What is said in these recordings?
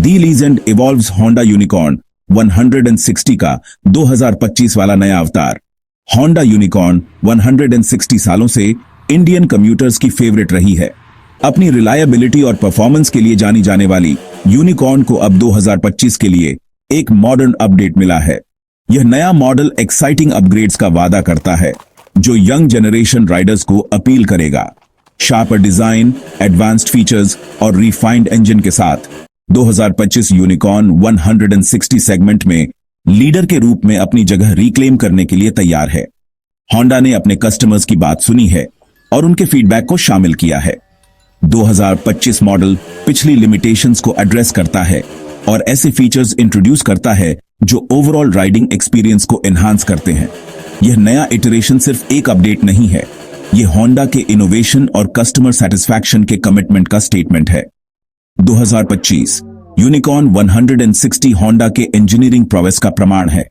दी legend evolves Honda Unicorn 160 का 2025 वाला नया अवतार। होंडा यूनिकॉर्न 160 सालों से इंडियन कम्यूटर्स की फेवरेट रही है। अपनी रिलायबिलिटी और परफॉर्मेंस के लिए जानी जाने वाली यूनिकॉर्न को अब 2025 के लिए एक मॉडर्न अपडेट मिला है। यह नया मॉडल एक्साइटिंग अपग्रेड्स का वादा करता है जो यंग जनरेशन राइडर्स को अपील करेगा। शार्पर डिजाइन, एडवांस्ड फीचर्स और रिफाइंड इंजन के साथ 2025 यूनिकॉर्न 160 सेगमेंट में लीडर के रूप में अपनी जगह रिक्लेम करने के लिए तैयार है। होंडा ने अपने कस्टमर्स की बात सुनी है और उनके फीडबैक को शामिल किया है। 2025 मॉडल पिछली लिमिटेशंस को एड्रेस करता है और ऐसे फीचर्स इंट्रोड्यूस करता है जो ओवरऑल राइडिंग एक्सपीरियंस को एनहांस करते हैं। यह नया इटरेशन सिर्फ एक अपडेट नहीं है, यह होंडा के इनोवेशन और कस्टमर सेटिस्फैक्शन के कमिटमेंट का स्टेटमेंट है। 2025 यूनिकॉर्न 160 होंडा के इंजीनियरिंग प्रोवेस का प्रमाण है।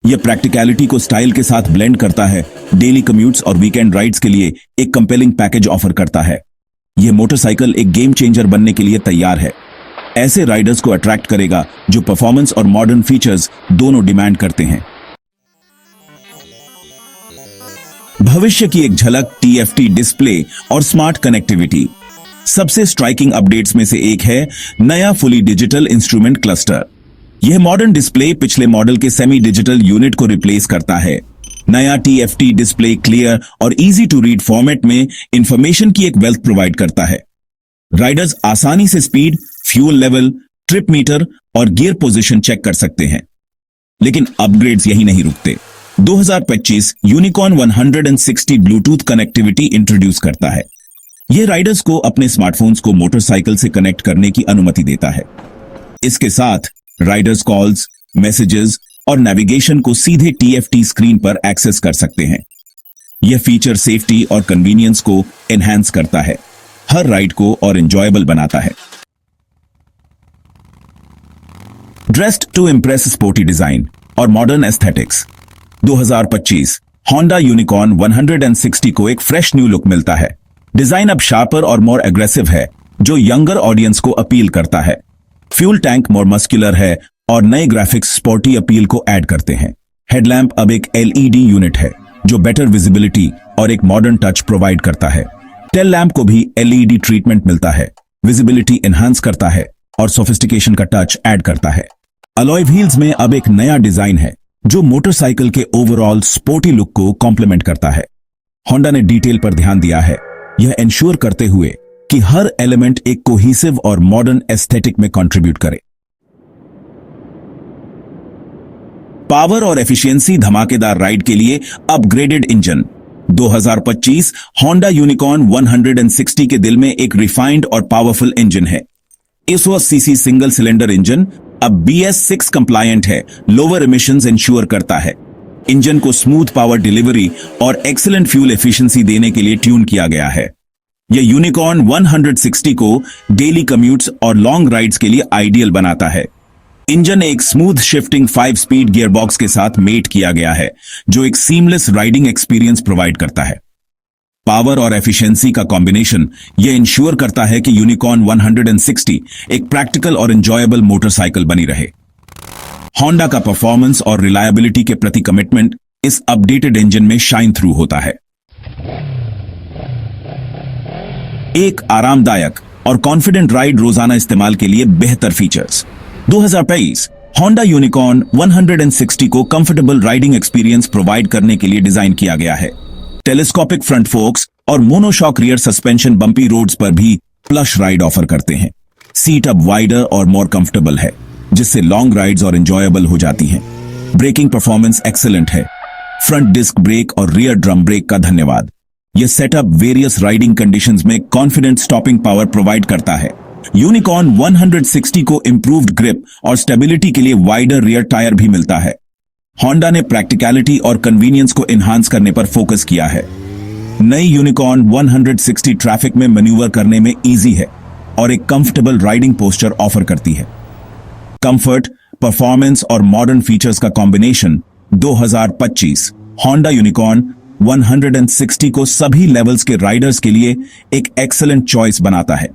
यह प्रैक्टिकलिटी को स्टाइल के साथ ब्लेंड करता है, डेली कम्यूट्स और वीकेंड राइड्स के लिए एक कंपेलिंग पैकेज ऑफर करता है। यह मोटरसाइकिल एक गेम चेंजर बनने के लिए तैयार है। ऐसे राइडर्स को अट्रैक्ट करेगा जो परफॉर्मेंस और मॉडर्न फीचर्स दोनों डिमांड करते हैं। भविष्य की एक झलक, TFT डिस्प्ले और स्मार्ट कनेक्टिविटी। सबसे स्ट्राइकिंग अपडेट्स में से एक है नया फुली डिजिटल इंस्ट्रूमेंट क्लस्टर। यह मॉडर्न डिस्प्ले पिछले मॉडल के सेमी डिजिटल यूनिट को रिप्लेस करता है। नया TFT डिस्प्ले क्लियर और इजी टू रीड फॉर्मेट में इंफॉर्मेशन की एक वेल्थ प्रोवाइड करता है। राइडर्स आसानी से speed, fuel level, trip meter और गियर पोजीशन चेक कर सकते हैं। लेकिन अपग्रेड्स यही नहीं रुकते। 2025 यूनिकॉर्न 160 ब्लूटूथ कनेक्टिविटी इंट्रोड्यूस करता है। यह राइडर्स को अपने स्मार्टफोन्स को मोटरसाइकिल से कनेक्ट करने की अनुमति देता है। इसके साथ राइडर्स कॉल्स, मैसेजेस और नेविगेशन को सीधे TFT स्क्रीन पर एक्सेस कर सकते हैं। यह फीचर सेफ्टी और कन्वीनियंस को एनहांस करता है, हर राइड को और एंजॉयबल बनाता है। Dressed to impress sporty design और मॉडर्न एस्थेटिक्स। 2025 होंडा यूनिकॉर्न 160 को एक फ्रेश न्यू लुक मिलता है। डिजाइन अब शार्पर और मोर एग्रेसिव है जो यंगर ऑडियंस को अपील करता है। फ्यूल टैंक मोर मस्कुलर है और नए ग्राफिक्स स्पोर्टी अपील को ऐड करते हैं। हेडलैम्प अब एक LED यूनिट है जो बेटर विजिबिलिटी और एक मॉडर्न टच प्रोवाइड करता है। टेल लैंप को भी LED ट्रीटमेंट मिलता है, विजिबिलिटी एनहांस करता है और सोफिस्टिकेशन का टच ऐड करता है। अलॉय व्हील्स में अब एक नया डिजाइन है जो मोटरसाइकिल के ओवरऑल स्पोर्टी लुक को कॉम्प्लीमेंट करता है। होंडा ने डिटेल पर ध्यान दिया है, यह एंश्योर करते हुए कि हर एलिमेंट एक कोहेसिव और मॉडर्न एस्थेटिक में कंट्रीब्यूट करे। पावर और एफिशिएंसी धमाकेदार राइड के लिए अपग्रेडेड इंजन। 2025 होंडा यूनिकॉर्न 160 के दिल में एक रिफाइंड और पावरफुल इंजन है। 180 cc सिंगल सिलेंडर इंजन अब BS6 कंप्लायंट है, लोअर एमिशंस इंश्योर करता है। इंजन को स्मूथ पावर डिलीवरी और एक्सीलेंट फ्यूल एफिशिएंसी देने के लिए ट्यून किया गया है। यह यूनिकॉर्न 160 को डेली कम्यूट्स और लॉन्ग राइड्स के लिए आइडियल बनाता है। इंजन एक स्मूथ शिफ्टिंग 5 स्पीड गियरबॉक्स के साथ मेट किया गया है जो एक सीमलेस राइडिंग एक्सपीरियंस प्रोवाइड करता है। पावर और एफिशिएंसी का कॉम्बिनेशन यह इंश्योर करता है कि यूनिकॉर्न 160 एक प्रैक्टिकल और एंजॉयबल मोटरसाइकिल बनी रहे। होंडा का परफॉर्मेंस और रिलायबिलिटी के प्रति कमिटमेंट इस अपडेटेड इंजन में शाइन थ्रू होता है। एक आरामदायक और कॉन्फिडेंट राइड, रोजाना इस्तेमाल के लिए बेहतर फीचर्स। 2023 होंडा यूनिकॉर्न 160 को कंफर्टेबल राइडिंग एक्सपीरियंस प्रोवाइड करने के लिए डिजाइन किया गया है। टेलीस्कोपिक फ्रंट फोक्स और monoshock rear suspension bumpy roads पर भी प्लश राइड ऑफर करते हैं। सीट अब वाइडर और मोर कंफर्टेबल है जिससे लॉन्ग राइड्स और एंजॉयबल हो जाती हैं। ब्रेकिंग परफॉर्मेंस एक्सीलेंट है। फ्रंट डिस्क ब्रेक और रियर ड्रम ब्रेक का धन्यवाद। यह सेटअप वेरियस राइडिंग कंडीशंस में कॉन्फिडेंट स्टॉपिंग पावर प्रोवाइड करता है। यूनिकॉर्न 160 को इंप्रूव्ड ग्रिप और स्टेबिलिटी के लिए वाइडर रियर टायर भी मिलता है। होंडा ने प्रैक्टिकलिटी और कन्वीनियंस को एनहांस करने पर फोकस किया है। नई यूनिकॉर्न 160 ट्रैफिक में मैन्यूवर करने में इजी है और एक कंफर्टेबल राइडिंग पोस्चर ऑफर करती है। कंफर्ट, परफॉर्मेंस और मॉडर्न फीचर्स का कॉम्बिनेशन 2025 होंडा यूनिकॉर्न 160 को सभी लेवल्स के राइडर्स के लिए एक एक्सीलेंट चॉइस बनाता है।